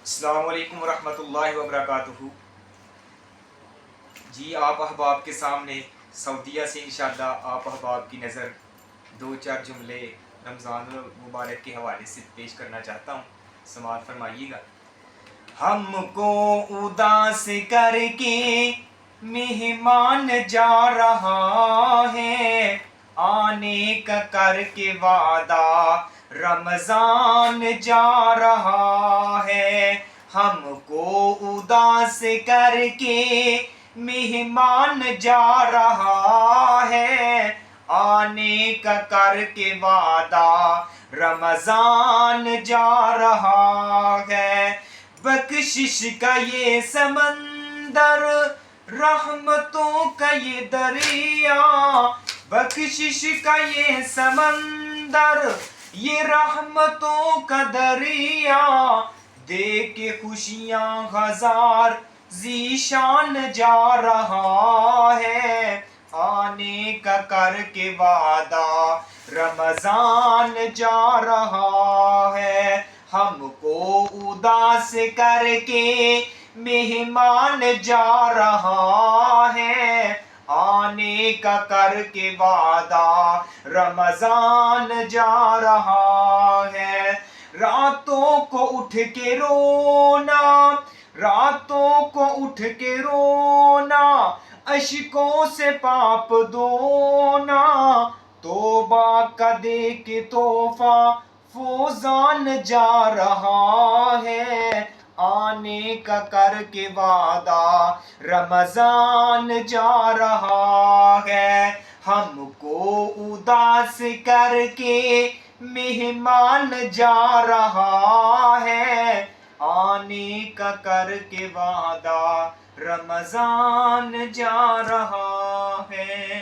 السلام علیکم ورحمۃ اللہ وبرکاتہ۔ جی آپ احباب کے سامنے سعودیہ سے انشاءاللہ آپ احباب کی نظر دو چار جملے رمضان المبارک کے حوالے سے پیش کرنا چاہتا ہوں، سماعت فرمائیے گا۔ ہم کو اداس کر کے مہمان جا رہا ہے، آنے کا کر کے وعدہ رمضان جا رہا ہے۔ ہم کو اداس کر کے مہمان جا رہا ہے، آنے کا کر کے وعدہ رمضان جا رہا ہے۔ بخشش کا یہ سمندر، رحمتوں کا یہ دریا، بخشش کا یہ سمندر، یہ رحمتوں کا دریا، دے کے خوشیاں ہزار ذیشان جا رہا ہے، آنے کا کر کے وعدہ رمضان جا رہا ہے۔ ہم کو اداس کر کے مہمان جا رہا ہے، آنے کا کر کے وعدہ رمضان جا رہا ہے۔ راتوں کو اٹھ کے رونا، راتوں کو اٹھ کے رونا، اشکوں سے پاپ دھونا، توبہ کا دے کے تحفہ فوزان جا رہا ہے، آنے کا کر کے وعدہ رمضان جا رہا ہے۔ ہم کو اداس کر کے مہمان جا رہا ہے، آنے کا کر کے وعدہ رمضان جا رہا ہے۔